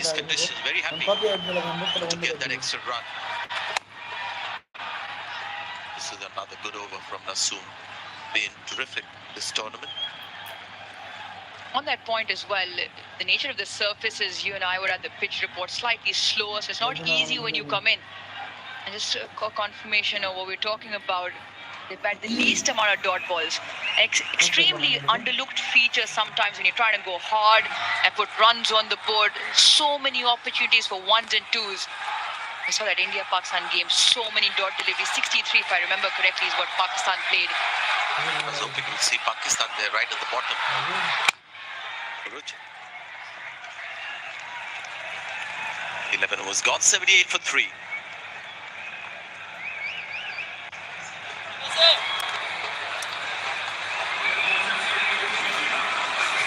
these conditions. Very happy to get that extra run. This is another good over from Nasoom. Been terrific this tournament. On that point as well, the nature of the surface is, you and I were at the pitch report, slightly slower, so it's not easy when you come in. And just a confirmation of what we're talking about, they've had the least amount of dot balls. Extremely underlooked feature sometimes when you're trying to go hard and put runs on the board. So many opportunities for ones and twos. I saw that India-Pakistan game, so many dot deliveries. 63, if I remember correctly, is what Pakistan played. I was hoping we'd see Pakistan there right at the bottom. 11 was gone, 78 for 3.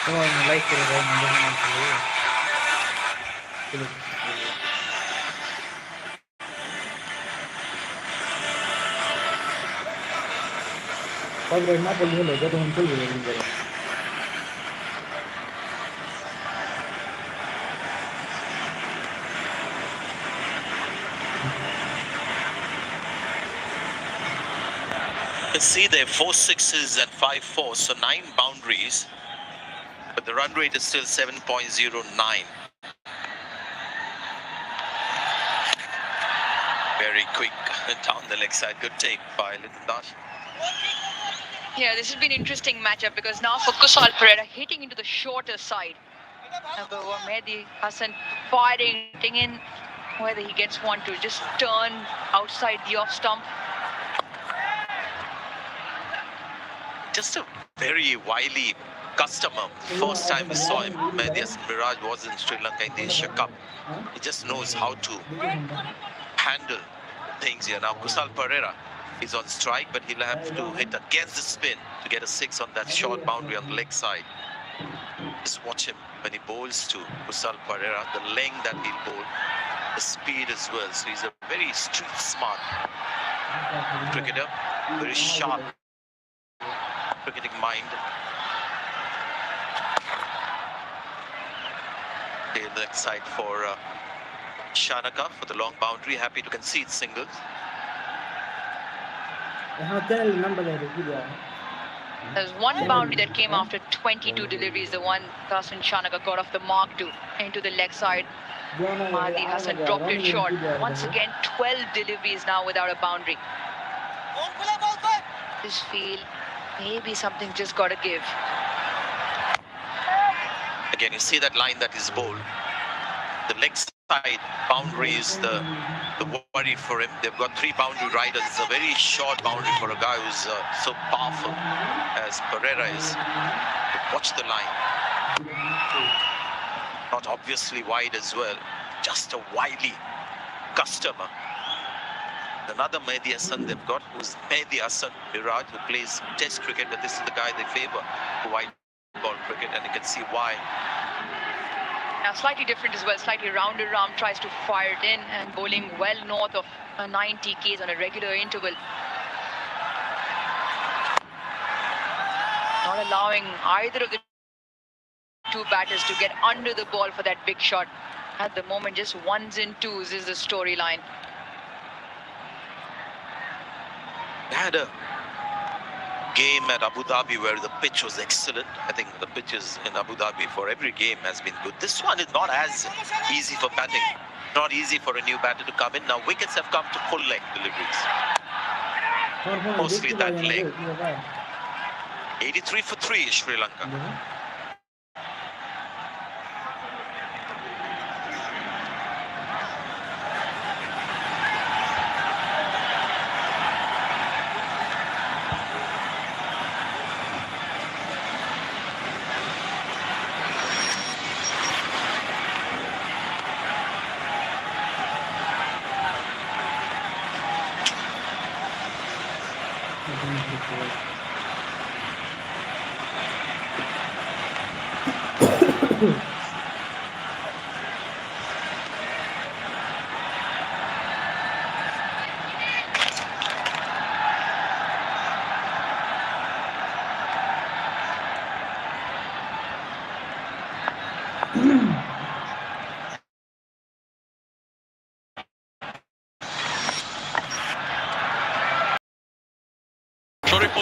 Come on, like it. You see there 4 sixes and 5 fours, so 9 boundaries, but the run rate is still 7.09. Very quick down the leg side. Good take by Little Dash. Yeah, this has been an interesting matchup because now for Kusal Perera hitting into the shorter side. Number one, Mehdi Hassan firing in, whether he gets one to just turn outside the off stump. Just a very wily customer. First time we saw him, Mehdi Hassan Miraj was in Sri Lanka in the Asia Cup. He just knows how to handle things here. Now Kusal Perera is on strike, but he'll have to hit against the spin to get a 6 on that short boundary on the leg side. Just watch him when he bowls to Kusal Perera, the length that he'll bowl, the speed as well. So he's a very street smart cricketer, very sharp cricketing mind. The leg side for Shanaka for the long boundary, happy to concede singles. There's one boundary that came after 22 deliveries, the one Kasan Shanaka got off the mark to into the leg side. Mehdi Hassan dropped it short. Once again, 12 deliveries now without a boundary. Just feel maybe something just got to give. Again, you see that line that is bowled. The leg side boundary is the worry for him. They've got 3 boundary riders. It's a very short boundary for a guy who's so powerful as Perera is. But watch the line. Not obviously wide as well. Just a wily customer. Another Mehdi Hassan they've got, who's Mehdi Hassan Miraj, who plays Test cricket, but this is the guy they favor for white ball cricket, and you can see why. Now slightly different as well, slightly rounded arm, tries to fire it in and bowling well north of 90 Ks on a regular interval. Not allowing either of the 2 batters to get under the ball for that big shot. At the moment, just ones and twos is the storyline. They had a game at Abu Dhabi where the pitch was excellent. I think the pitches in Abu Dhabi for every game has been good. This one is not as easy for batting. Not easy for a new batter to come in. Now wickets have come to full length deliveries. Mostly that leg. 83 for 3 Sri Lanka.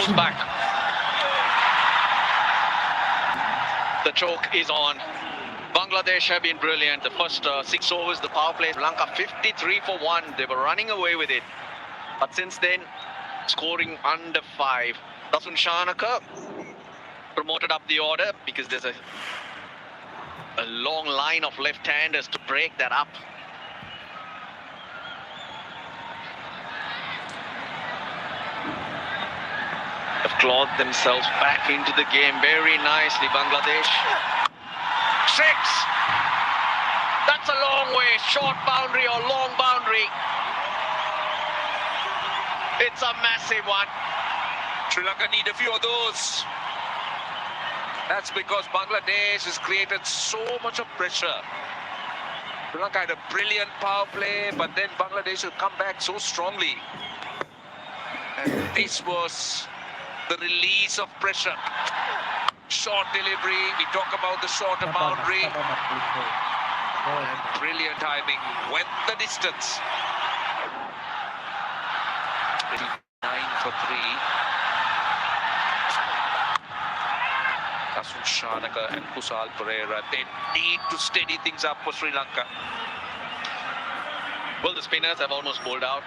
pulls back. The choke is on. Bangladesh have been brilliant. The first 6 overs, the power play, Sri Lanka 53 for 1. They were running away with it. But since then, scoring under 5. Dasun Shanaka promoted up the order because there's a long line of left-handers to break that up. Have clawed themselves back into the game very nicely, Bangladesh. 6! That's a long way, short boundary or long boundary. It's a massive one. Sri Lanka need a few of those. That's because Bangladesh has created so much of pressure. Sri Lanka had a brilliant power play, but then Bangladesh will come back so strongly. And this was the release of pressure. Short delivery, we talk about the shorter boundary. And brilliant timing, went the distance. 9 for 3. Dasun Shanaka and Kusal Pereira, they need to steady things up for Sri Lanka. Well, the spinners have almost bowled out.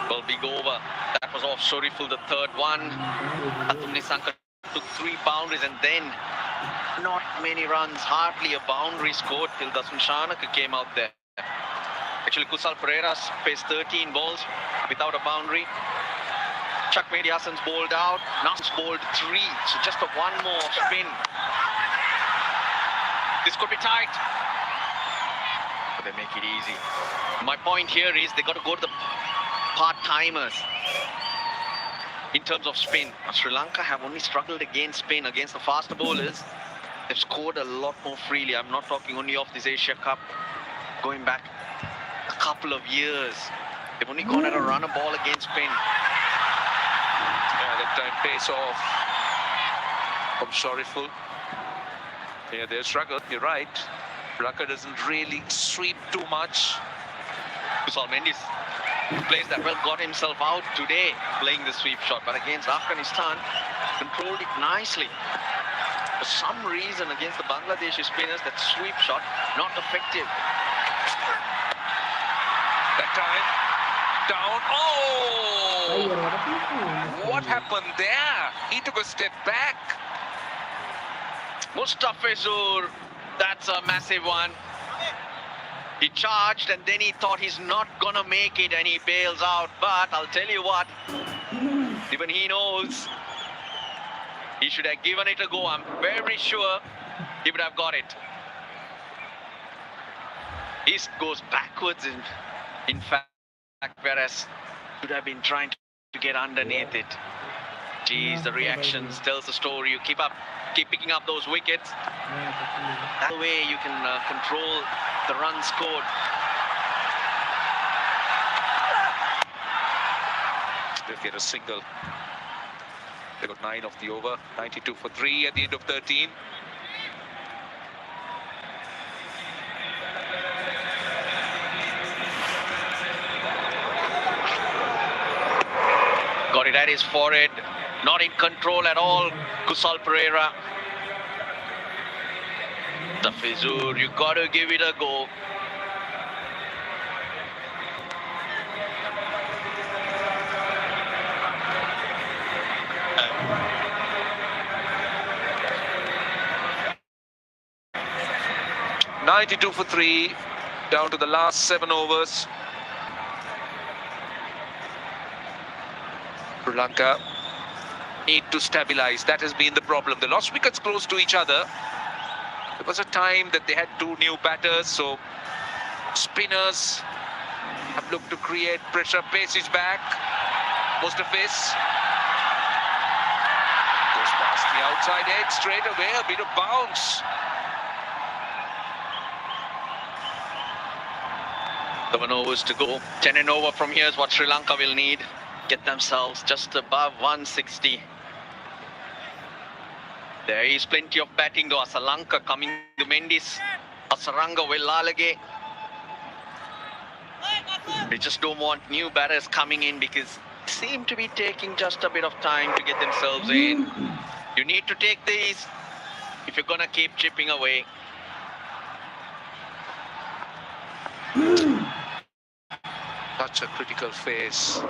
Well, big over. That was off Shoriful, the third one. Atum Nisanka took 3 boundaries and then not many runs, hardly a boundary scored till Dasun Shanaka came out there. Actually, Kusal Pereira faced 13 balls without a boundary. Chuck Mehdi Hassan's bowled out. Nas's bowled 3, so just a 1 more spin. This could be tight. But they make it easy. My point here is they got to go to the part-timers in terms of spin. Sri Lanka have only struggled against spin, against the faster bowlers. They've scored a lot more freely. I'm not talking only of this Asia Cup. Going back a couple of years, they've only gone at a run a ball against spin. Yeah, that time pace off from Shoriful. Yeah, they struggled, you're right. Sri Lanka doesn't really sweep too much. Kusal Mendes plays that well, got himself out today playing the sweep shot, but against Afghanistan controlled it nicely. For some reason against the Bangladeshi spinners, that sweep shot not effective. That time down. Oh! What happened there? He took a step back. Mustafizur, that's a massive one. He charged and then he thought he's not gonna make it and he bails out. But I'll tell you what, even he knows he should have given it a go. I'm very sure he would have got it. He goes backwards in fact, whereas should have been trying to get underneath it. Geez, the reactions tells the story. You keep picking up those wickets. That way you can control the run scored. They'll get a single. They got 9 of the over, 92 for 3 at the end of 13. Got it at his forehead. Not in control at all, Kusal Pereira. Mustafizur, you gotta give it a go. .92 for 3, down to the last 7 overs. Sri Lanka need to stabilize. That has been the problem. They lost wickets close to each other. There was a time that they had 2 new batters, so spinners have looked to create pressure. Pace is back. Mustafiz goes past the outside edge straight away. A bit of bounce. 7 overs to go. 10 and over from here is what Sri Lanka will need. Get themselves just above 160. There is plenty of batting though. Asalanka coming to Mendes. Asaranga Vellalage. They just don't want new batters coming in because seem to be taking just a bit of time to get themselves in. You need to take these if you're going to keep chipping away. Such a critical phase.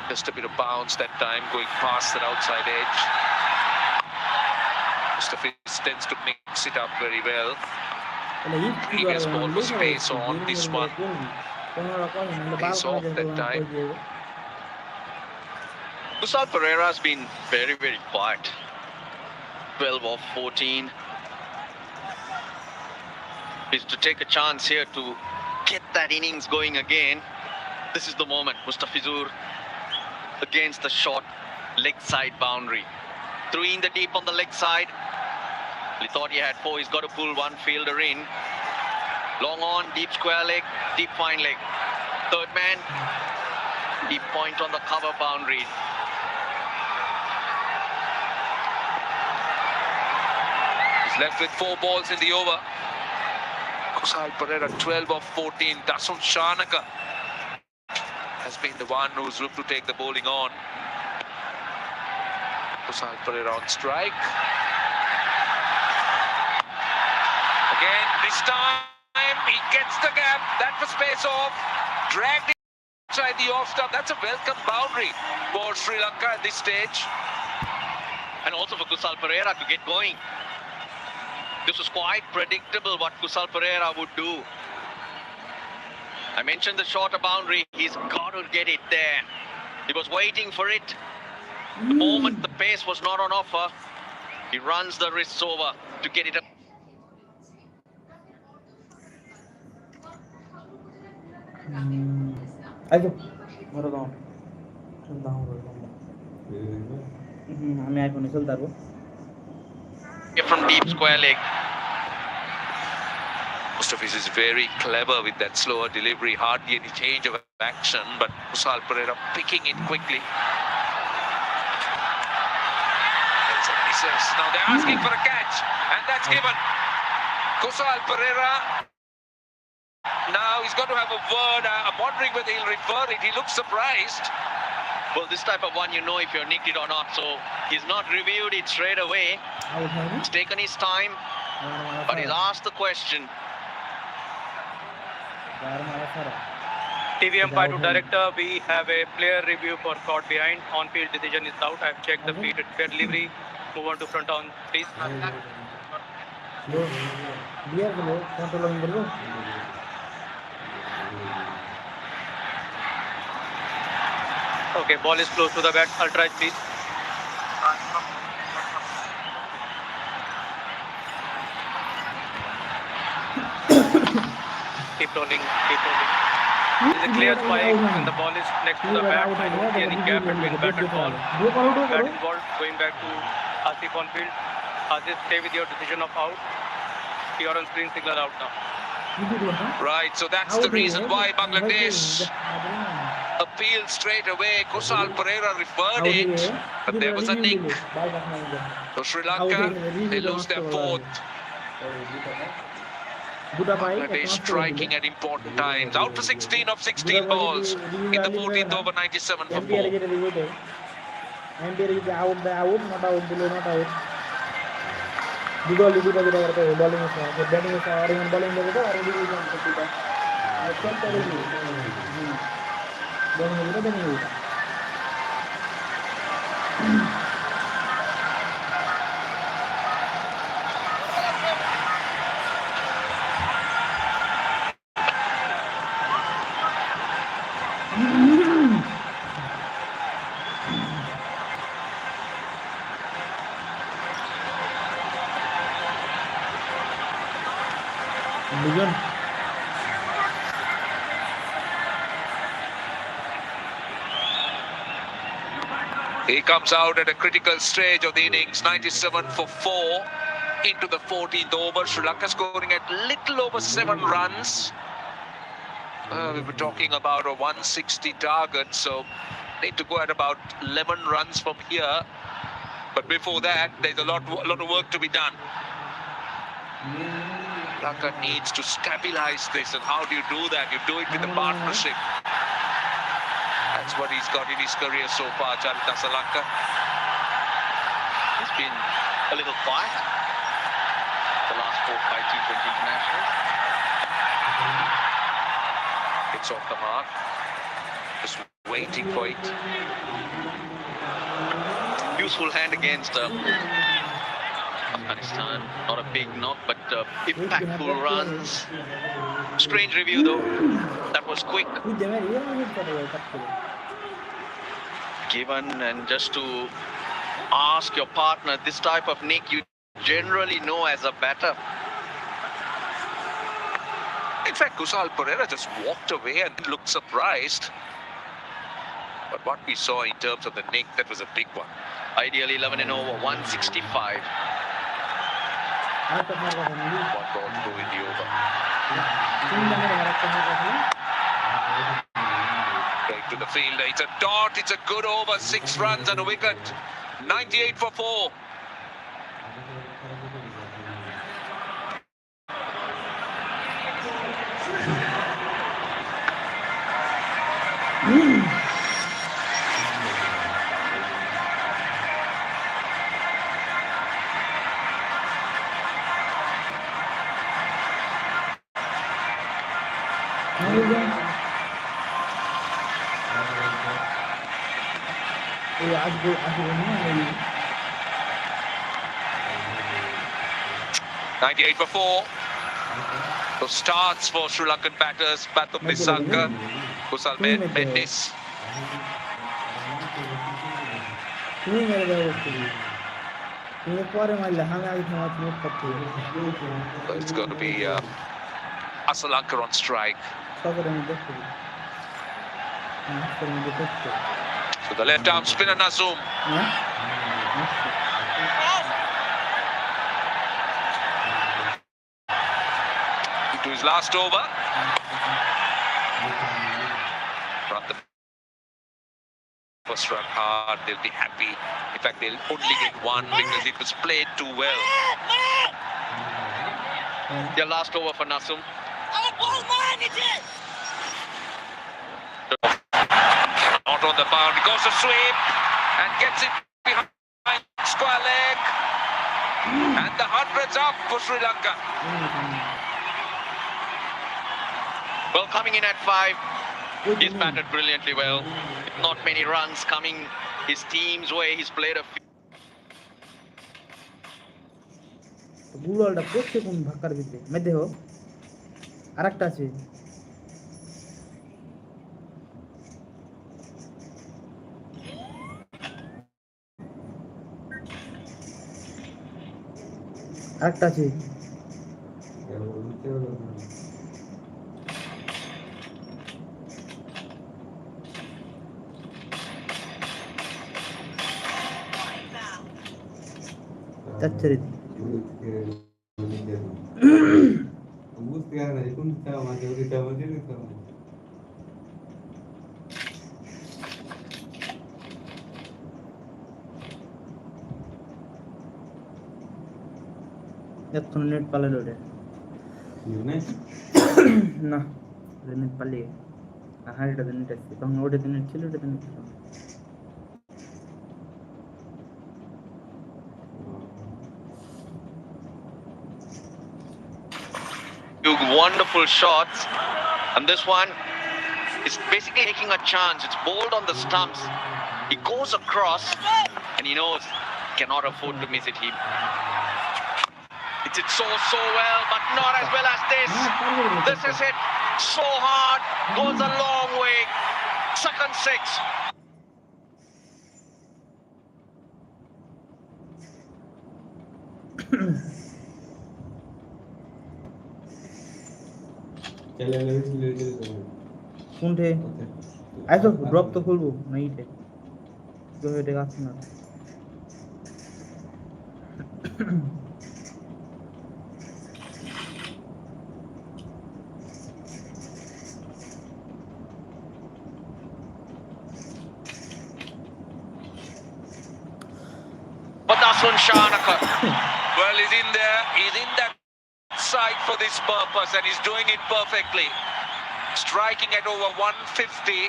Just a bit of bounce that time, going past that outside edge. Mustafiz tends to mix it up very well. Previous ball was pace on, this one pace off that time. Kusal Pereira has been very, very quiet. 12 of 14. Is to take a chance here to get that innings going again. This is the moment. Mustafizur against the short leg side boundary. 3 in the deep on the leg side. He thought he had 4. He's got to pull one fielder in. Long on, deep square leg, deep fine leg. Third man, deep point on the cover boundary. He's left with 4 balls in the over. Kusal Pereira 12 of 14. Dasun Shanaka has been the one who's looked to take the bowling on. Kusal Pereira on strike. Again, this time he gets the gap. That was space off. Dragged inside the off stump. That's a welcome boundary for Sri Lanka at this stage. And also for Kusal Pereira to get going. This was quite predictable what Kusal Pereira would do. I mentioned the shorter boundary. He's got to get it there. He was waiting for it. The moment the pace was not on offer, he runs the wrists over to get it up. আইবো বড় দাও দাও আমি আইফোনে চলতে পারবো From deep square leg. Mustafiz is very clever with that slower delivery. Hardly any change of action, but Kusal Pereira picking it quickly. There's a misses. Now they're asking for a catch, and that's given. Kusal Pereira. Now he's got to have a word. I'm wondering whether he'll refer it. He looks surprised. Well, this type of one, you know if you're nicked it or not. So he's not reviewed it straight away. He's taken his time, but he's asked the question. TV umpire to director, we have a player review for caught behind. On-field decision is out. I've checked the field. It's fair delivery. Move on to front on, please. Okay, ball is close to the bat. I'll try, please. Keep rolling, keep rolling. It's a clear spike and the ball is next to the bat. I don't see any gap between bat and ball. Bat involved, going back to Asif on field. Asif, stay with your decision of out. You're on screen signal out now. Right, so that's the reason why Bangladesh appealed straight away. Kusal Pereira referred it, but there was a nick. So Sri Lanka, they lose their 4th. Bangladesh striking at important times. Out for 16 of 16 balls in the 14th over, 97 for 4. He comes out at a critical stage of the innings, 97 for 4 into the 14th over. Sri Lanka scoring at little over 7 runs. We were talking about a 160 target, so need to go at about 11 runs from here. But before that, there's a lot of work to be done. Lanka needs to stabilize this, and how do you do that? You do it with a partnership. And That's what he's got in his career so far, Charita Salanka. He's been a little quiet the last 4-5 T20 internationals. It's off the mark. Just waiting for it. Useful hand against Afghanistan. Not a big knock, but impactful runs. Strange review though. That was quick. Given, and just to ask your partner, this type of nick you generally know as a batter. In fact, Kusal Pereira just walked away and looked surprised. But what we saw in terms of the nick, that was a big one. Ideally 11 and over, 165. One ball through in the over. Right to the fielder. It's a dot. It's a good over. 6 runs and a wicket. 98 for 4. आज 98 for 4. So starts for Sri Lankan batters. Bathum Nissanka, Kusal Mendis. So it's going to be Asalanka on strike. So the left arm spinner Nazum. Into his last over. Run the first run hard, they'll be happy. In fact, they'll only get one because it was played too well. Their last over for Nazum. Not on the boundary, goes to sweep and gets it behind square leg. And the hundreds up for Sri Lanka. Well, coming in at 5, he's batted brilliantly well. Not many runs coming his team's way. He's played a few. গুগলটা পড়ছে কোন ভাক্কার ভিতরে মে দেখো আরেকটা আছে আরেকটা আছে যাচ্ছে রে এতক্ষণ নেট পালে ওটা না নেট পালিয়ে আর এটাতে নেট আসছে তখন ওটাতে নেট ছিল ওটাতে নেট ছিল Wonderful shots, and this one is basically taking a chance. It's bowled on the stumps. He goes across and he knows he cannot afford to miss it. He hits it so well, but not as well as this. This is hit so hard, goes a long way. Second 6. কোনটে আইসো drop তো খুলবো না এইটে তো এটা আছে না Badasun Shanaka. Well, he's in there. He's in that side for this purpose and he's doing it perfectly. Striking at over 150.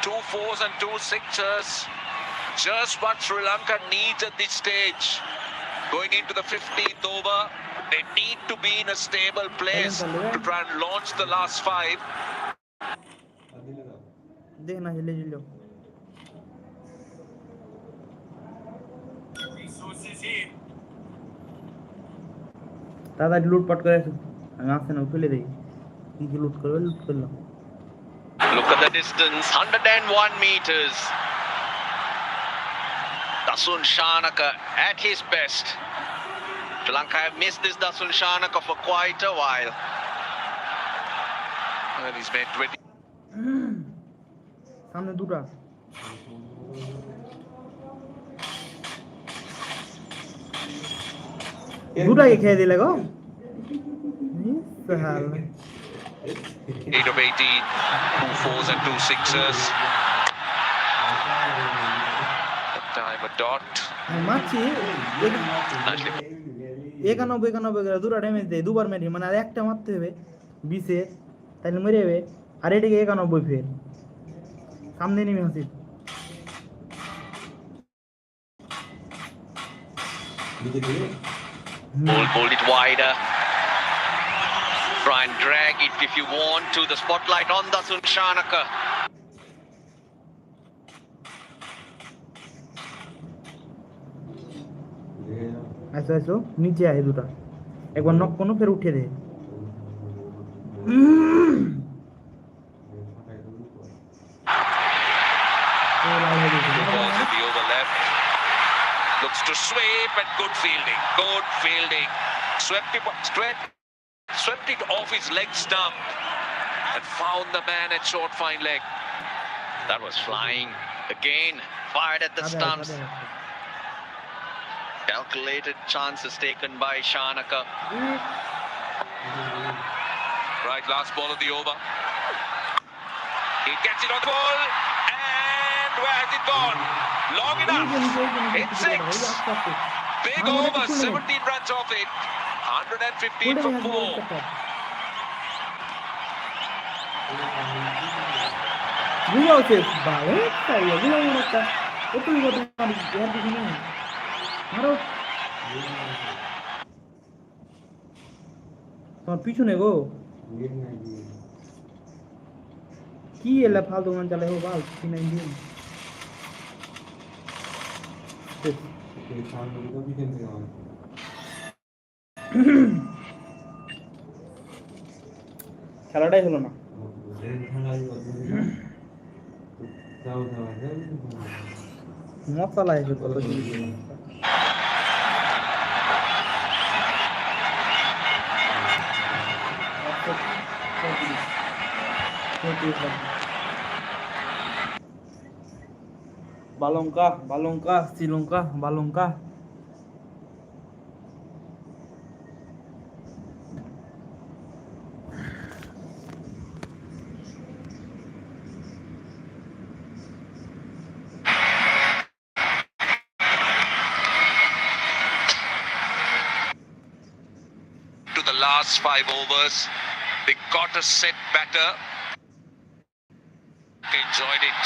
2 4s and 2 6s. Just what Sri Lanka needs at this stage. Going into the 15th over, they need to be in a stable place to try and launch the last 5. देखना हिले हिले दादा लूटपाट करे हम आंख से ना उठले दे की लूट कर लो Look at the distance, 101 meters. Dasun Shanaka at his best. Sri Lanka have missed this Dasun Shanaka for quite a while. And he's made 20. सामने दूसरा दूसरा ये खेल दिलेगा 8 of 18, 2 4s and 2 6s. That time a dot. মাছি একানব্বই দুটো damage দেয় দুবার মেরে মানে আর একটা মারতে হবে 20 এর তাহলে মরে যাবে আর এটাকে 91 ফের সামনে নেমে আসি Hold it wider. Try and drag it if you want to. The spotlight on Dasun Shanaka. ऐसा ऐसा नीचे आए दूटा एक बार नॉक करो फिर उठे दे Balls in the over left. Looks to sweep and good fielding. Good fielding. Swept it off his leg stump and found the man at short fine leg. That was flying. Again, fired at the stumps. Calculated chances taken by Shanaka. Right, last ball of the over. He gets it on the ball. And where has it gone? Long enough. It's 6. Big over, 17 runs off it. 115 for 4. Gula আছে ভালো তাই এগুলো মনে একটা কতই কথা আমি ইয়ার দিই না আরো তোমার পিছনে গো কি এলা ফালতু মান চালে হো বাল কিনা দিন খেলাটাই হলো না মশলা এসে কত Balongka, Silongka, Balongka. To the last 5 overs, they got a set batter. They enjoyed it.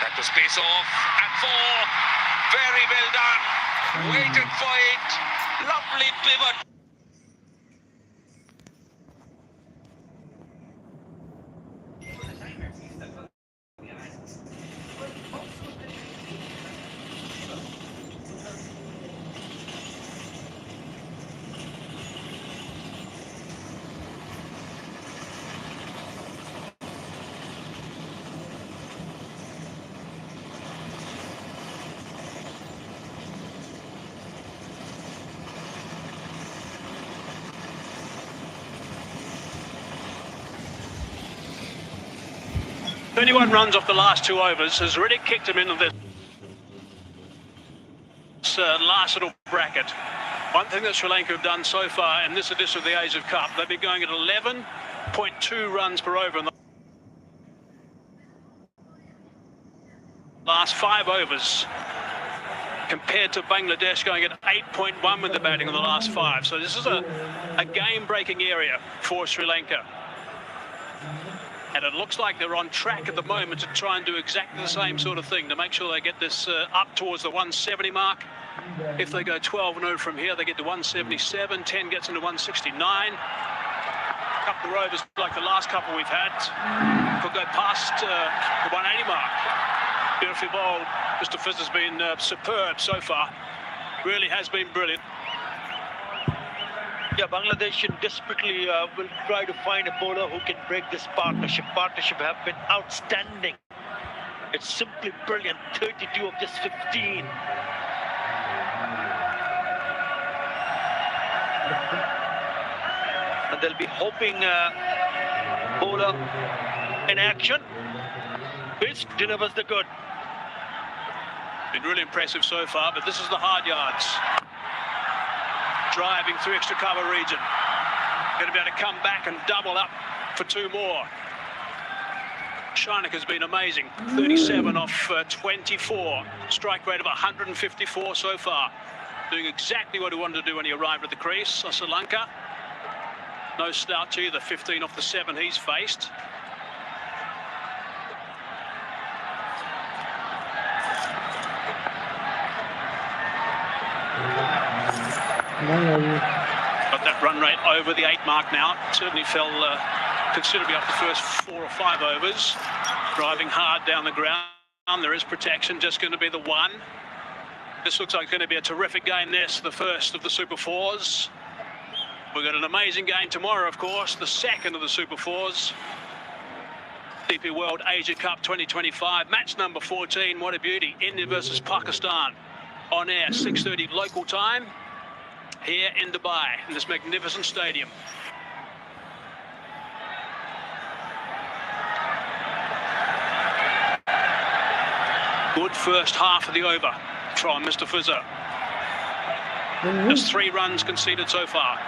That was pace off and 4. Very well done. Waited for it. Lovely pivot. "31 runs off the last 2 overs has really kicked him into this last little bracket. One thing that Sri Lanka have done so far in this edition of the Asia Cup, they've been going at 11.2 runs per over in the last 5 overs, compared to Bangladesh going at 8.1 with the batting in the last 5. So this is a game-breaking area for Sri Lanka. And it looks like they're on track at the moment to try and do exactly the same sort of thing to make sure they get this up towards the 170 mark. If they go 12-0 from here, they get to 177. 10 gets into 169. A couple of rovers like the last couple we've had could go past the 180 mark. Beautifully bowled. Mr. Fizz has been superb so far. Really has been brilliant. Yeah, Bangladesh should desperately will try to find a bowler who can break this partnership. Partnership have been outstanding. It's simply brilliant. 32 of just 15. And they'll be hoping bowler in action. Pitch delivers the good. Been really impressive so far, but this is the hard yards. Driving through extra cover region. Going to be able to come back and double up for 2 more. Sharnak has been amazing. 37 off 24. Strike rate of 154 so far. Doing exactly what he wanted to do when he arrived at the crease. Sri Lanka. No slouch either. 15 off the 7 he's faced. Got that run rate over the 8 mark now. Certainly fell considerably up the first 4 or 5 overs. Driving hard down the ground. There is protection, just going to be the 1. This looks like it's going to be a terrific game. This, the first of the Super 4s. We've got an amazing game tomorrow, of course, the second of the Super 4s. DP World Asia Cup 2025, match number 14. What a beauty. India versus Pakistan. On air, 6:30 local time. Here in Dubai, in this magnificent stadium. Good first half of the over from Mr. Fizzer. Just 3 runs conceded so far.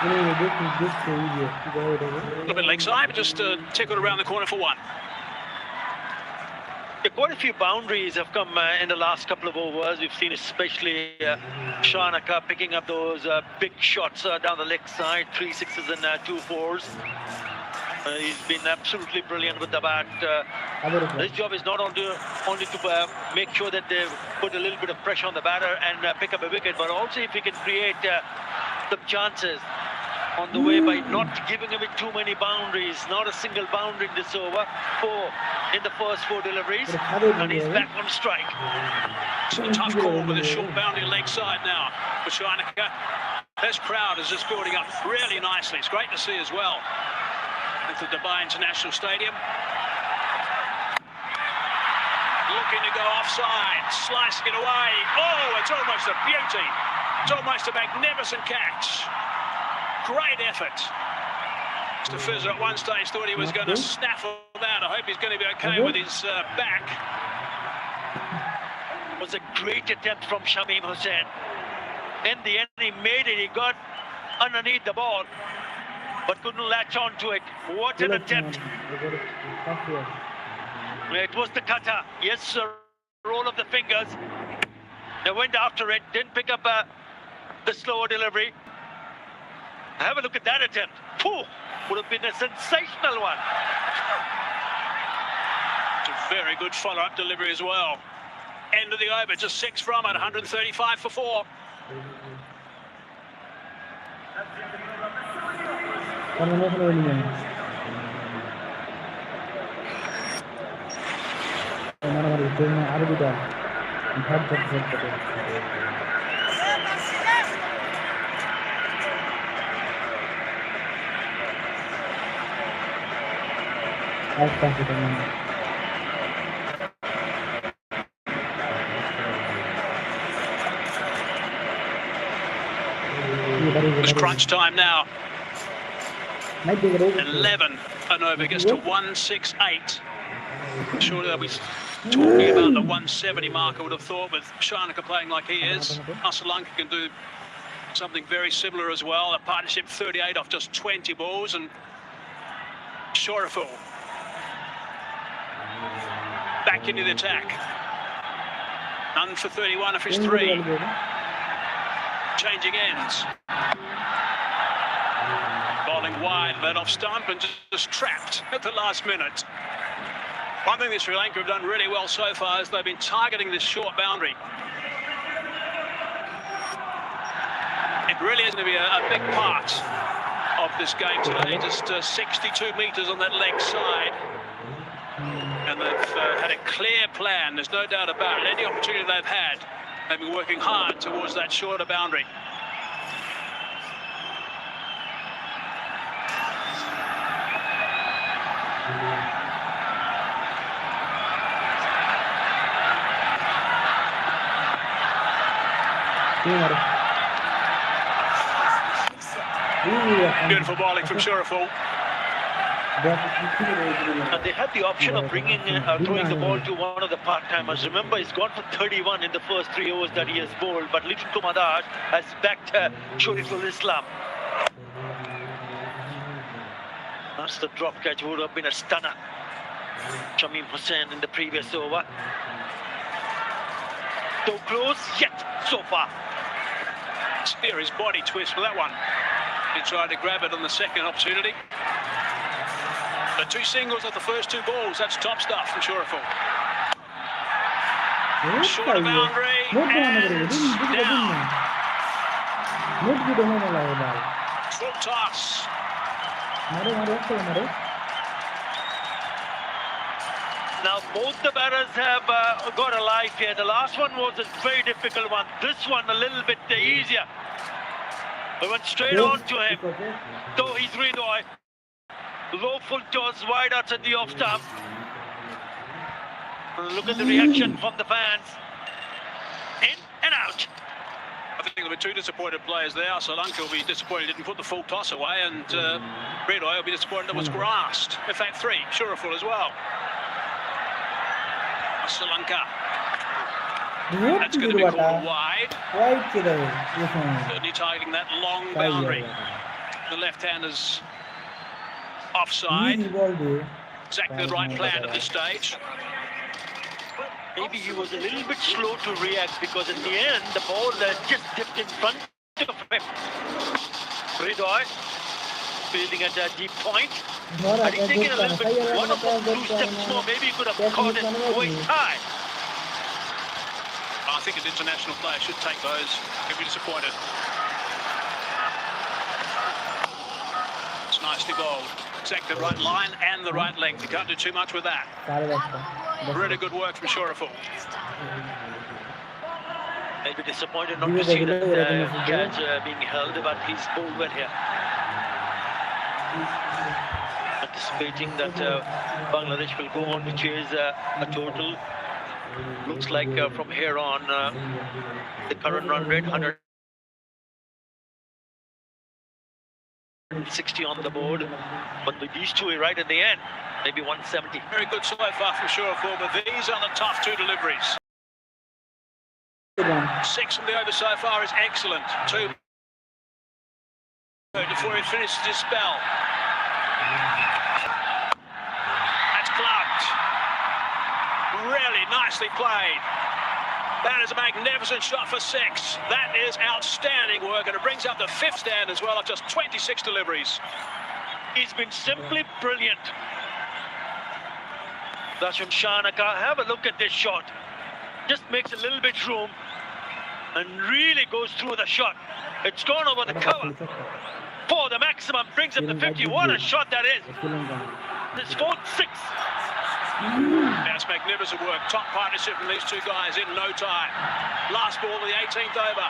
A little bit leg side, but just tickled around the corner for 1. Yeah, quite a few boundaries have come in the last couple of overs. We've seen especially Shanaka picking up those big shots down the leg side, 3 6s and 2 4s. He's been absolutely brilliant with the bat. His job is not only to make sure that they put a little bit of pressure on the batter and pick up a wicket, but also if he can create some chances on the way by not giving away too many boundaries. Not a single boundary in this over. 4 in the first 4 deliveries, and he's back on strike. So a tough call with a short boundary leg side now for Shanaka. This crowd is just building up really nicely. It's great to see as well at the Dubai International Stadium. Looking to go offside, slicing it away. Oh, it's almost a beauty. It's almost a magnificent catch. Great effort. Mr. Fizzer at one stage thought he was going to snaffle that. I hope he's going to be okay with his back. It was a great attempt from Shamim Hussain. In the end, he made it. He got underneath the ball, but couldn't latch on to it. What an attempt. It was the cutter. Yes, sir. Roll of the fingers. They went after it. Didn't pick up the slower delivery. Have a look at that attempt. Pooh, would have been a sensational one. It's a very good follow-up delivery as well. End of the over, just 6 from it, 135 for 4. It's crunch time now. 11 and over, gets to 168. Surely they'll be talking about the 170 mark, I would have thought, with Shanaka playing like he is. Sri Lanka can do something very similar as well. A partnership 38 off just 20 balls, and Shoreful back into the attack. None for 31 if it's 3. Changing ends. Bowling wide, led off stump and just trapped at the last minute. One thing that Sri Lanka have done really well so far is they've been targeting this short boundary. It really is going to be a big part of this game today. Just 62 metres on that leg side. And they've had a clear plan, there's no doubt about it. Any opportunity they've had, they've been working hard towards that shorter boundary. Beautiful bowling from Shuraful. They had the option of throwing the ball to one of the part-timers. Remember, he's gone for 31 in the first 3 overs that he has bowled, but Little Kumar Das has backed Shoriful Islam. That's the drop catch, would have been a stunner. Shamim Hussain in the previous over. Too close, yet so far. Spear his body twist for that one. He tried to grab it on the second opportunity. The 2 singles of the first 2 balls, that's top stuff from Shuraful. Short boundary and down. Full toss. Now both the batters have got a life here. The last one was a very difficult one. This one a little bit easier. It went straight on to him. Though he's Roni. Low full toss, wide outside the off stump. Look at the reaction from the fans. In and out. I think there'll be 2 disappointed players there. Sri Lanka will be disappointed he didn't put the full toss away, and Roni will be disappointed that was grassed. In fact, 3, Shuraful as well. Sri Lanka. That's going to be called wide. Certainly targeting that long boundary. The left-handers offside. Exactly the right plan at this stage. Maybe he was a little bit slow to react, because at the end the ball just dipped in front of him. Roni fielding at a deep point. Had he taken a little bit, 1 or 2 steps more, maybe he could have caught it going high. I think an international player should take those. He'll be disappointed. It's nicely bowled. Exactly the right line and the right length. You can't do too much with that. Really good work from Shuraful. Maybe disappointed not to see that catch being held, but he's bowled well here. Anticipating that Bangladesh will go on to chase a total. Looks like from here on, the current run rate, 160 on the board. But with these 2 right at the end, maybe 170. Very good so far from Shuraful, but these are the tough 2 deliveries. 6 from the over so far is excellent. 2 before he finishes his spell. That's gloved. Really nicely played. That is a magnificent shot for 6. That is outstanding work, and it brings up the 5th stand as well of just 26 deliveries. He's been simply brilliant. Dasham Shanaka, have a look at this shot. Just makes a little bit room and really goes through the shot. It's gone over the cover for the maximum, brings up the 50. What a shot that is. It's 4-6. That's magnificent work. Top partnership from these 2 guys in no time. Last ball of the 18th over.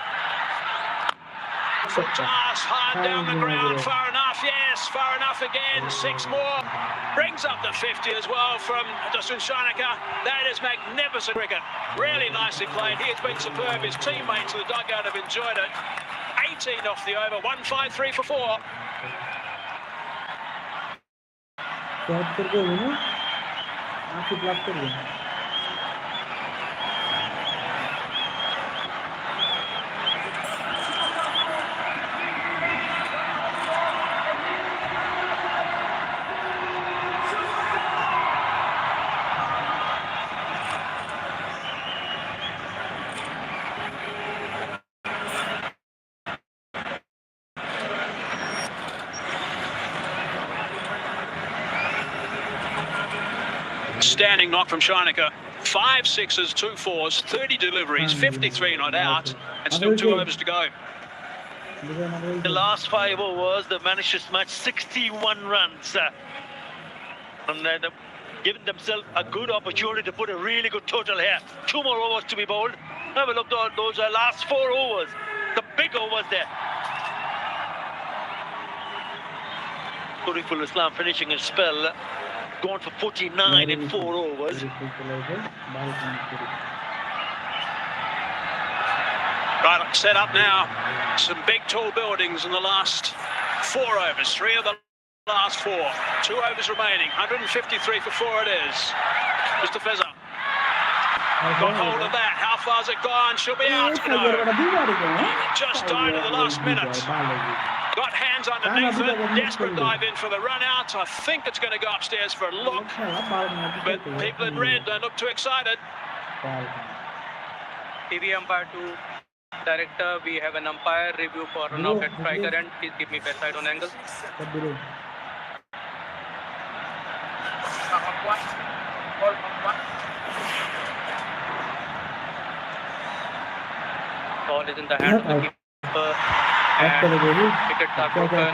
Full toss, hard down the ground, far enough, yes, far enough again, 6 more. Brings up the 50 as well from Dustin Shanaka. That is magnificent cricket. Really nicely played. He has been superb. His teammates in the dugout have enjoyed it. 18 off the over, 153 for 4. Standing knock from Sharnika. 5 sixes, 2 4s, 30 deliveries, 53 not out, and still 2 overs to go. The last 5 overs, they managed to smash 61 runs. And they've given themselves a good opportunity to put a really good total here. 2 more overs to be bowled. Have a look at those last 4 overs. The big overs there. Tariqul Islam finishing his spell. Gone for 49 in 4 overs. Right, set up now. Some big tall buildings in the last 4 overs. 3 of the last 4. 2 overs remaining. 153 for 4 it is. Mr. Fezza. Got hold of that. How far's it gone? She'll be out. No. Just died at the last minute. Got hands underneath it. Desperate dive in for the run out. I think it's going to go upstairs for a look. But people in red don't look too excited. TV umpire to director. We have an umpire review for run out at striker end. Please give me best side on angle. Ball is in the hands of the keeper. And wickets are broken.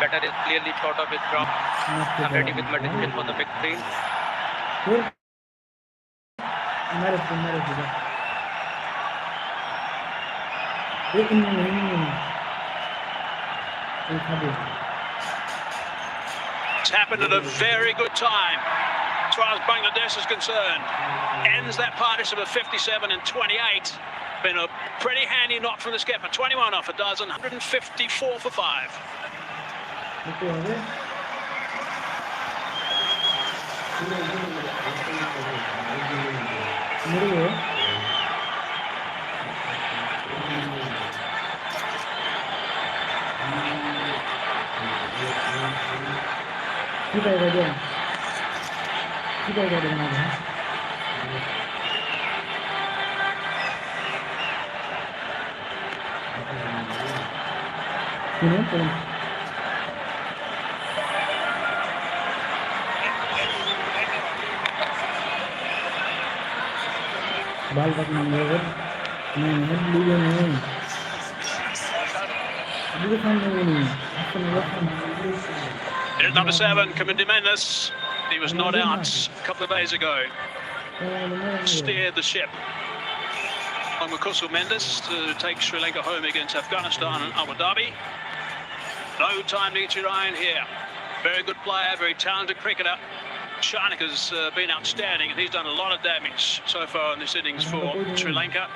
Batter is clearly short of his ground. I'm ready with my decision for the big screen. It's happened at a very good time as far as Bangladesh is concerned. Ends that partnership of 57 and 28. Been a pretty handy knock from the skipper. 21 off a dozen, 154 for 5. बाल पकड़ना होगा नहीं लीजिए नहीं लीजिए सामने नहीं Here's number 7, Kamindu Mendes. He was not out a couple of days ago. Steered the ship on Kusul Mendes to take Sri Lanka home against Afghanistan and Abu Dhabi. No time to get your eye in here. Very good player, very talented cricketer. Sharnika's been outstanding and he's done a lot of damage so far in this innings for Sri Lanka.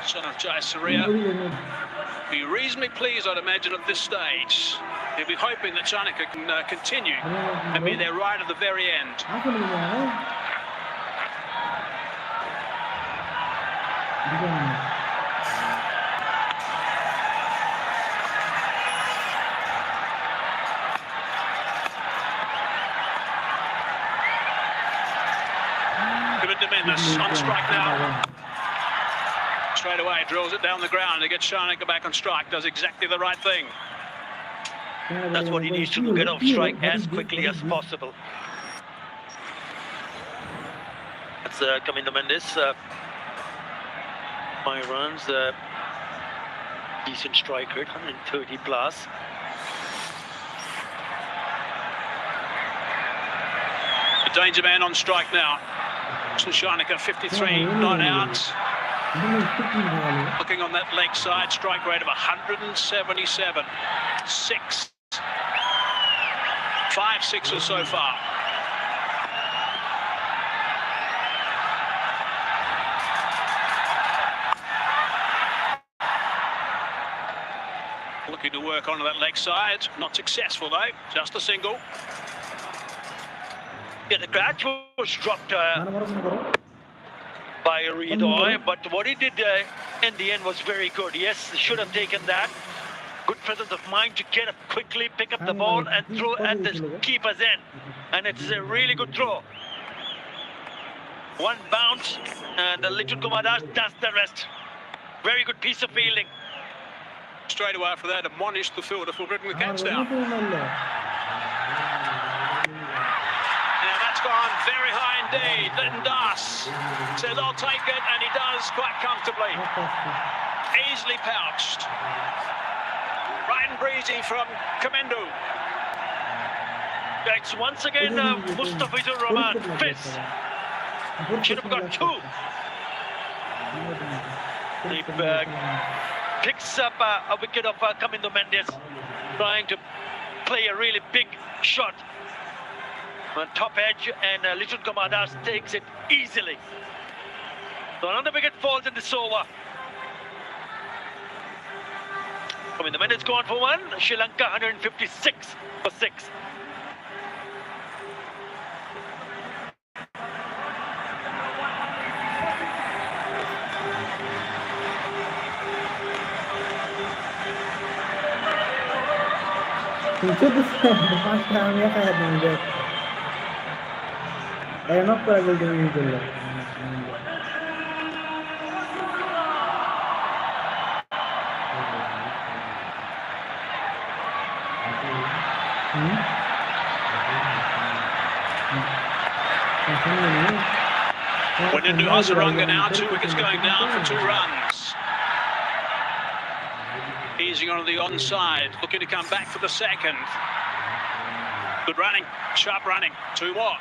Son of Jai Surya. Be reasonably pleased, I'd imagine, at this stage. He'll be hoping that Sharnika can continue and be there right at the very end. Mendes on strike now. Straight away, drills it down the ground to get Sharnika back on strike. Does exactly the right thing. That's what he needs to do, get off strike as quickly as possible. That's Kamindu Mendes. 5 runs, decent strike rate, 130 plus. The danger man on strike now. Sharnika 53, not out. Looking on that leg side, strike rate of 177. 6. 5 sixes so far. Looking to work onto that leg side. Not successful though, just a single. Yeah, the catch was dropped by Ridoy, but what he did in the end was very good. Yes, should have taken that. Good presence of mind to get up quickly, pick up the ball and throw at the keeper's end. And it's a really good throw. One bounce and the little Kumadas does the rest. Very good piece of fielding. Straight away after that, admonished the fielder for bringing the cats down. That's gone very high indeed. Litton Das says, I'll take it, and he does quite comfortably. Easily pouched. Right and breezy from Kamendo. It's once again Mustafizur Rahman, fifth. Should have got two. He picks up a wicket of Kamindo Mendes, trying to play a really big shot on top edge, and Lichun Kumar Das takes it easily. So another wicket falls in this over. Kamindo Mendes gone for one. Sri Lanka 156 for 6. Itu tuh depan kami ya kayak nunggu. Enak para gol demi itu lah. Windu Hazaranga now, 2 wickets going down for 2 runs. Easing onto the onside, looking to come back for the second. Good running, sharp running, 2 more.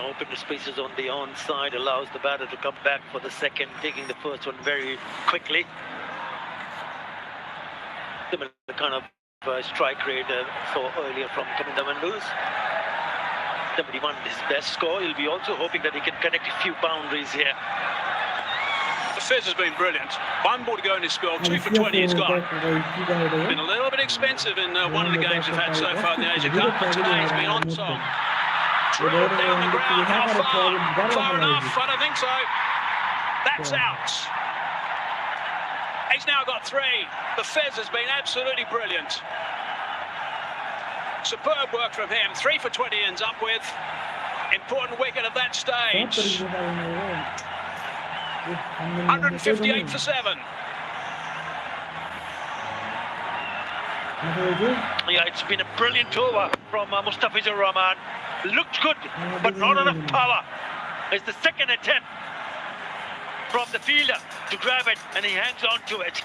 Open the spaces on the onside, allows the batter to come back for the second, taking the first one very quickly. Similar kind of strike rate saw earlier from Kamindo Mendes. 71 his best score. He'll be also hoping that he can connect a few boundaries here. The fizz has been brilliant. 1 ball to go in his spell, 2 for 20 he's got. Been a little bit expensive in one of the games we've had so far in the Asia Cup, but today he's been on top. Drilled down the ground, how far? Far enough? I don't think so. That's out. He's now got 3. The fizz has been absolutely brilliant. Superb work from him. 3 for 20 ends up with. Important wicket at that stage. 158 for 7. Yeah, it's been a brilliant over from Mustafizur Rahman. Looked good, but not enough power. It's the second attempt from the fielder to grab it, and he hangs on to it.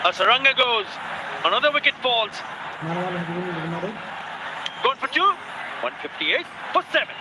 Saranga goes. Another wicket falls. Gone for 2. 158 for 7.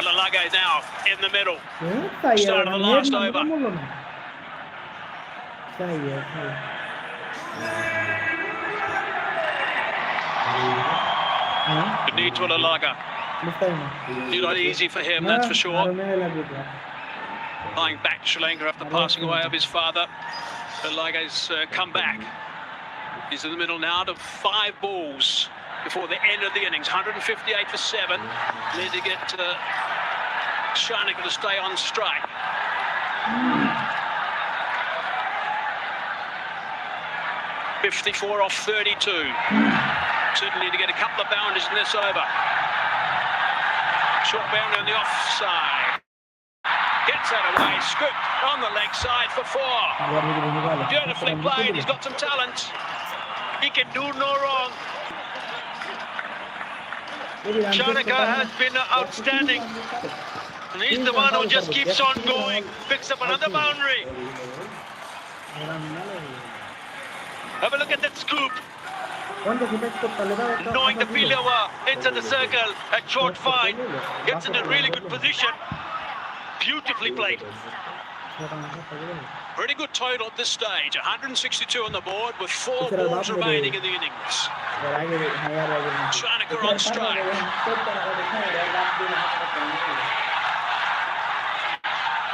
Lage now in the middle. Start of the last over. Good need to Lalaga. Not easy for him, that's for sure. Flying back to Sri Lanka after passing away of his father. Laga's come back. He's in the middle now to 5 balls before the end of the innings. 158 for 7. Need to get Shanika to stay on strike. .54 off 32. Certainly need to get a couple of boundaries in this over. Short boundary on the offside. Gets that away, scooped on the leg side for 4. Beautifully played, he's got some talent. He can do no wrong. Shanika has been outstanding. And he's the one who just keeps on going, picks up another boundary. Have a look at that scoop. Knowing the fielder were inside the circle at short fine, gets in a really good position. Beautifully played. Pretty good total at this stage. 162 on the board with 4 balls remaining in the innings. Shanika on strike.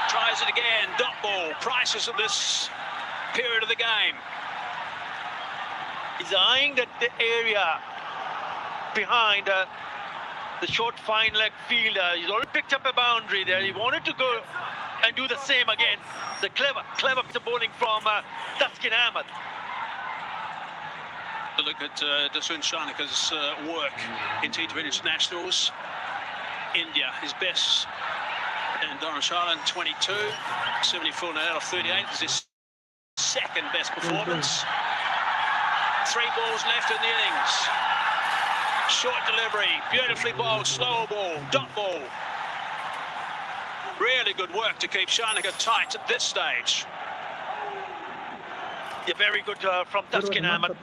Tries Tries it again, dot ball. Prices at this period of the game. He's eyeing the area behind the short fine leg fielder. He's already picked up a boundary there. He wanted to go and do the same again. The clever bowling from Taskin Ahmed. To look at Dasun Shanaka's work in T20 internationals. India, his best in Dharamshala, 22, 74 out of 38 is his second best performance. 3 balls left in the innings. Short delivery, beautifully bowled, slow ball, dot ball. Really good work to keep Shanaka tight at this stage. Yeah, very good from Taskin Ahmed.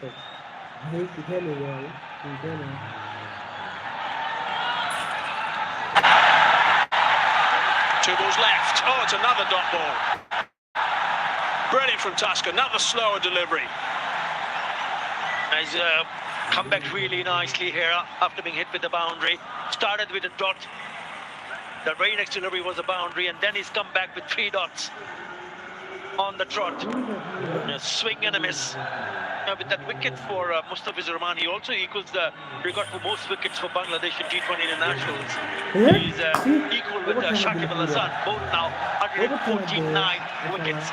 2 balls left. Oh, it's another dot ball. Brilliant from Tusk, another slower delivery. He's come back really nicely here after being hit with the boundary. Started with a dot. The very next delivery was a boundary, and then he's come back with 3 dots on the trot. A swing and a miss. With that wicket for Mustafiz Rahman, he also equals the record for most wickets for Bangladesh in T20 internationals. He's equal with Shakib Al Hasan, both now 149 wickets.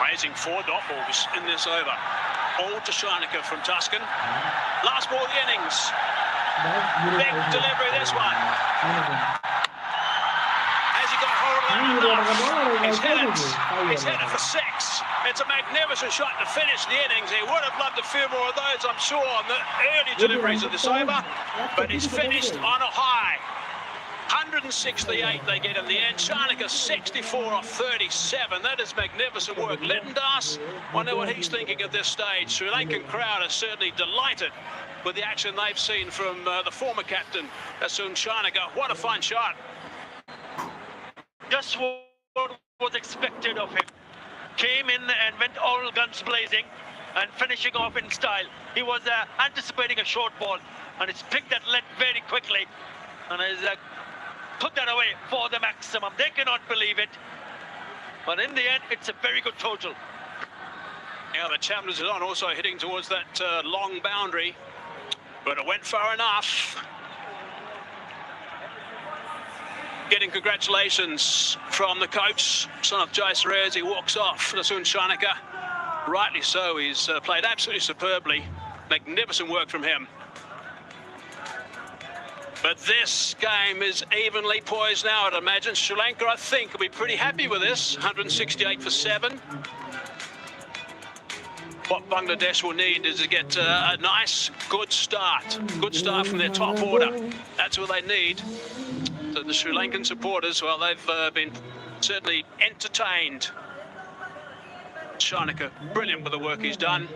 Raising 4 dot balls in this over. All to Shanaka from Tuscan. Last ball of the innings. Big delivery this one. Has he got hold of it? He's hit it. He's hit it for 6. It's a magnificent shot to finish the innings. He would have loved a few more of those, I'm sure, on the early deliveries of this over. But he's finished on a high. 168 they get in the end. Shanaka 64 off 37. That is magnificent work. Lytton Das, wonder what he's thinking at this stage. Sri Lankan crowd are certainly delighted with the action they've seen from the former captain, Dasun Shanaka. What a fine shot. Just what was expected of him. Came in and went all guns blazing and finishing off in style. He was anticipating a short ball, and it's picked that length very quickly and has put that away for the maximum. They cannot believe it, but in the end it's a very good total. Yeah, the challenge is on, also hitting towards that long boundary, but it went far enough. Getting congratulations from the coach, son of Jai Sureya, as he walks off. Dasun Shanaka, rightly so, he's played absolutely superbly. Magnificent work from him. But this game is evenly poised now, I'd imagine. Sri Lanka, I think, will be pretty happy with this. 168 for 7. What Bangladesh will need is to get a nice, good start. Good start from their top order. That's what they need. So the Sri Lankan supporters, well, they've been certainly entertained. Shanaka, brilliant with the work he's done.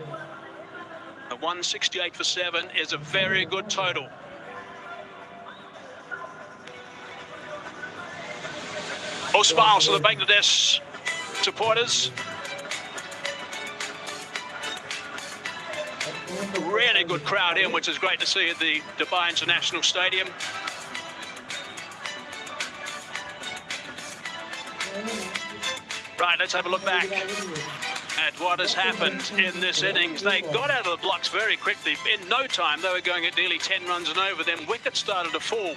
A 168 for 7 is a very good total. All smiles to the Bangladesh supporters. Really good crowd in, which is great to see at the Dubai International Stadium. Right, let's have a look back at what has happened in this innings. They got out of the blocks very quickly. In no time, they were going at nearly 10 runs and over. Then wickets started to fall.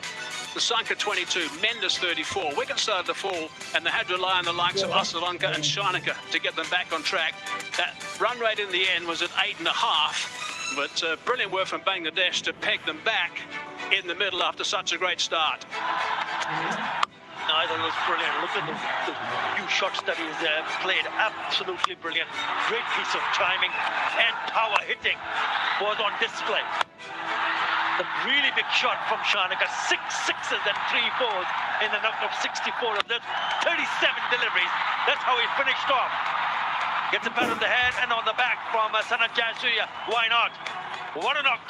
The Sanka 22, Mendes 34. Wickets started to fall, and they had to rely on the likes of Asalanka and Shanaka to get them back on track. That run rate in the end was at 8.5, but brilliant work from Bangladesh to peg them back in the middle after such a great start. I thought it was brilliant. Look at the few shots that he's played. Absolutely brilliant. Great piece of timing and power hitting was on display. The really big shot from Shanaka. 6 sixes and 3 fours in the knock of 64 of the 37 deliveries. That's how he finished off. Gets a pat on the head and on the back from Sanat Jayasuriya. Why not? What a knock.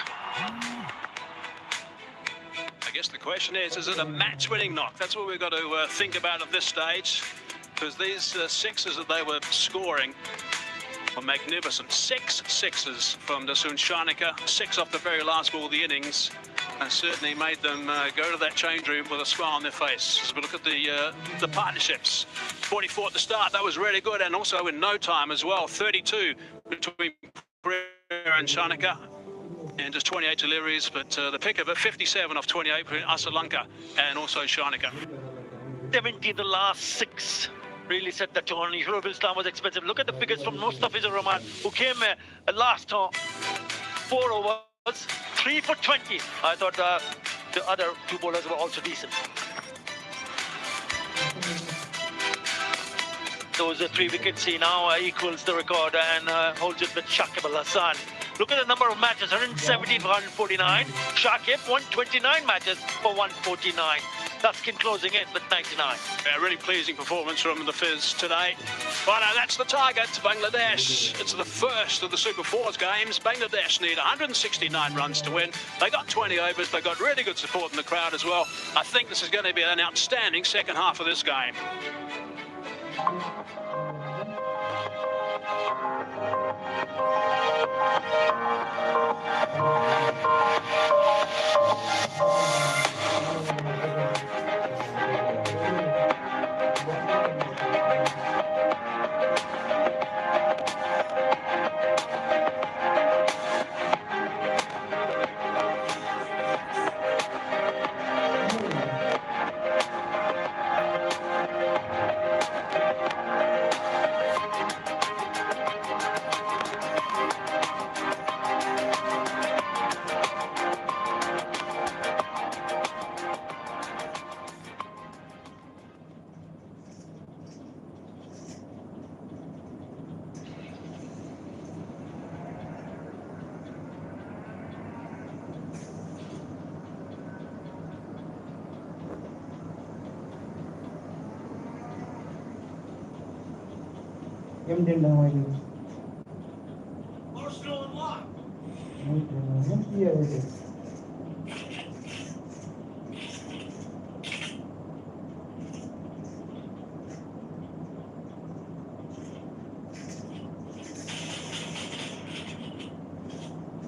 I guess the question is it a match-winning knock? That's what we've got to think about at this stage, because these sixes that they were scoring were magnificent. 6 sixes from Dasun Shanaka, 6 off the very last ball of the innings. and certainly made them go to that change room with a smile on their face. As we look at the partnerships, 44 at the start, that was really good, and also in no time as well, 32 between Pereira and Shanaka, and just 28 deliveries, but the pick of it, 57 off 28 between Asalanka and also Shanaka. 70 the last 6 really set the tone. Europe Islam was expensive. Look at the figures from Mustafizur Rahman, who came last 4 overs, 3 for 20. I thought the other 2 bowlers were also decent. Those 3 wickets he now equals the record and holds it with Shakib Al Hassan. Look at the number of matches, 117 for 149. Shakib, 129 matches for 149. Tuskin closing in with 99. Yeah, really pleasing performance from the Fizz today. Well, that's the target to Bangladesh. It's the first of the Super Fours games. Bangladesh need 169 runs to win. They got 20 overs. They got really good support in the crowd as well. I think this is going to be an outstanding second half of this game.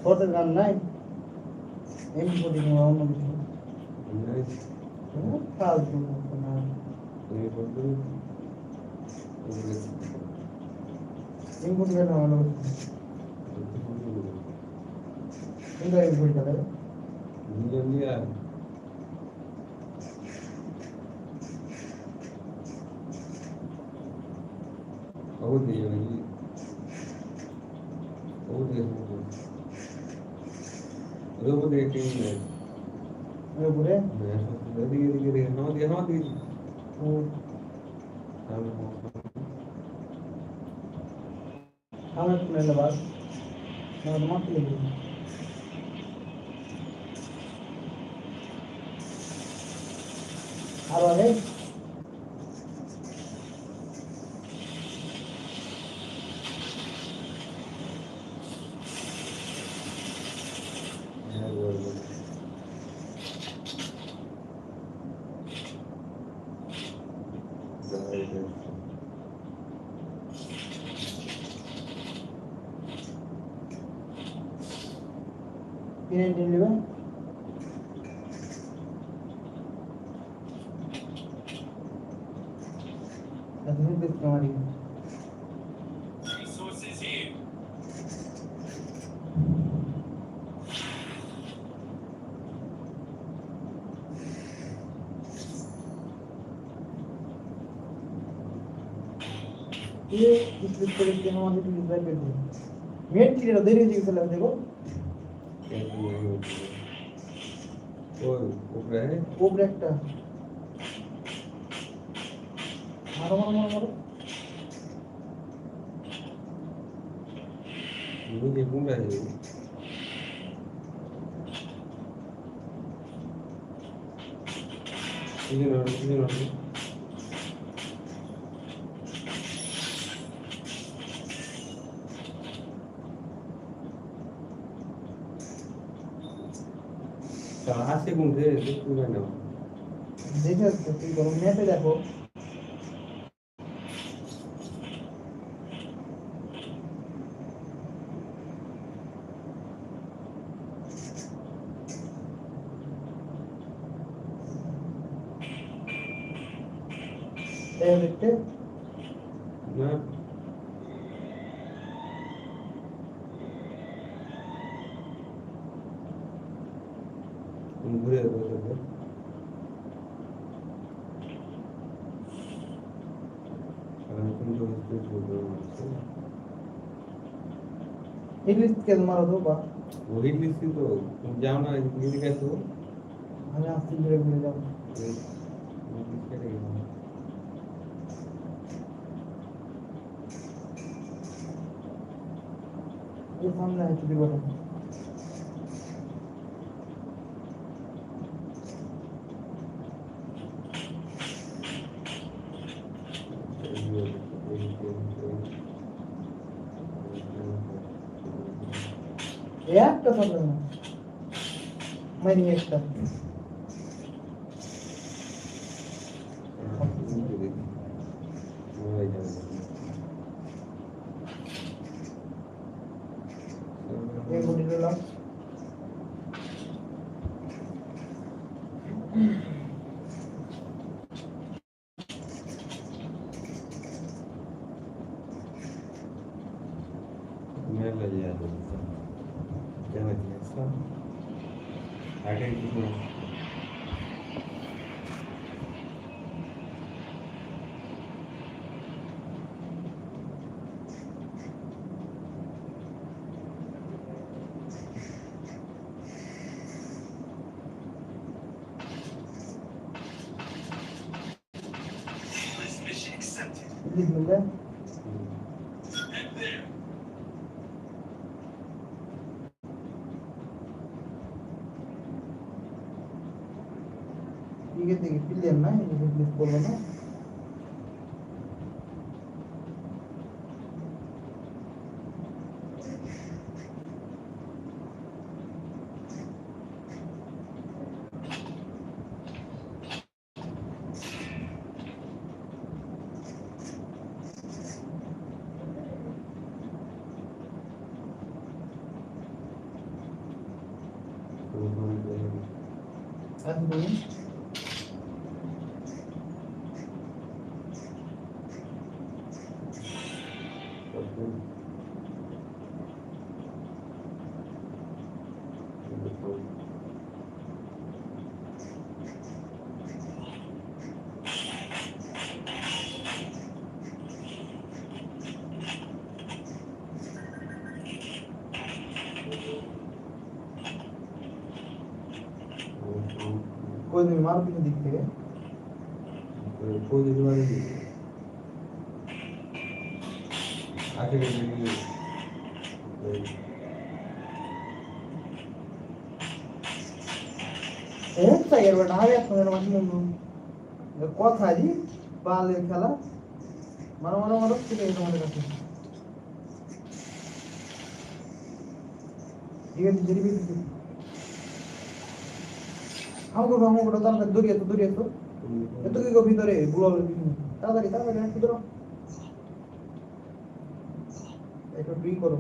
For the gun line, everybody know input में ना वाला इनका input कर रहे हैं और दिए नहीं और दिए वो देखेंगे ये पूरे मैं सोच दिए ना दिए हाँ मैं लगा मैं दिमाग ले लूँ आ रहा है Ini dulu. Ini bis kemari. Resources here. ये इस लिस्ट पर इसके हमारे लिए डिजाइन कर दो मेन चीज दे रही है सर देखो वो ब्रेकटा मारो मारो मारो मारो मुझे घूम रहा है ये कहाँ से घूम रहे हैं पूरा ना देखो तो करो मैं पे देखो দেখতে না ঘুরে বসে इंग्लिश के मारो दो बा वही लिखी तो तुम जाओ ना हिंदी कैसे हो हमें आस्ते धीरे धीरे जाओ ये सामने है चुकी बड़ा একটা সামনে না মানে একটা ये गुडी ला मैं ले जाता हूँ क्या मैं ऐसा आगे कितना लिख लूंगा ये देखिए पिलियन ना ये इंग्लिश बोलो ना ऐसे बोलिए कोई नहीं मारो कितने दिखते हैं कोई दिवाली आगे के लिए একটা এর বড় হবে আপনাদের মাঝে কথা জি বালের খেলা মারো মারো মারো ঠিক আছে তোমাদের কাছে ঠিক আছে ধীরে ধীরে আমাকে তাড়াতাড়ি দৌড়িয়ে এসো এত কি গো ভিতরে বুড়ো তাড়াতাড়ি তাড়াতাড়ি একটু ধরো একটু ড্রিং করো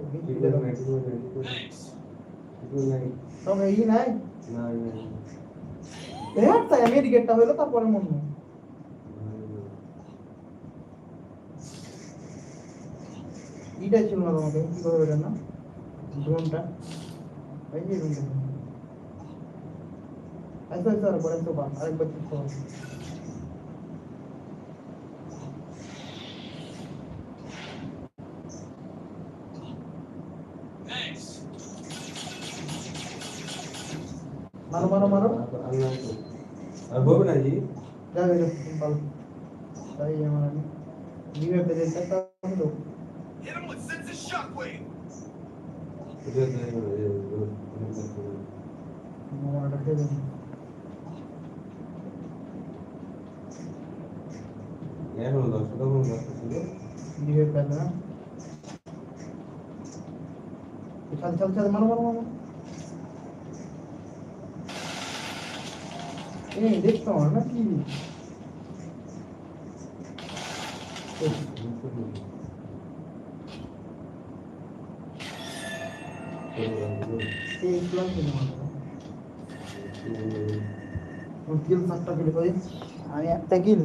তবে ই নাই একটা আমেরিকাটা হলো তারপরে মনে ইটা ছিল না তোমাকে কি করে এটা না ড্রোনটা এই যে ড্রোনটা ऐसा ऐसा बड़ा तो बात अरे बच्चे तो मारो मारो मारो अब वो बना जी जा मेरे सिंपल सही है हमारा नीचे पे दे सकता हूं तो Hit him with sense of shockwave. हमारा रखे दे यार वो दोस्त तो वो दोस्त तो नीचे पे ना चल चल चल मारो मारो मारो ये देखता हूं ना कि ये इस्लाम के नाम है किल सकता के लिए आणि आता किल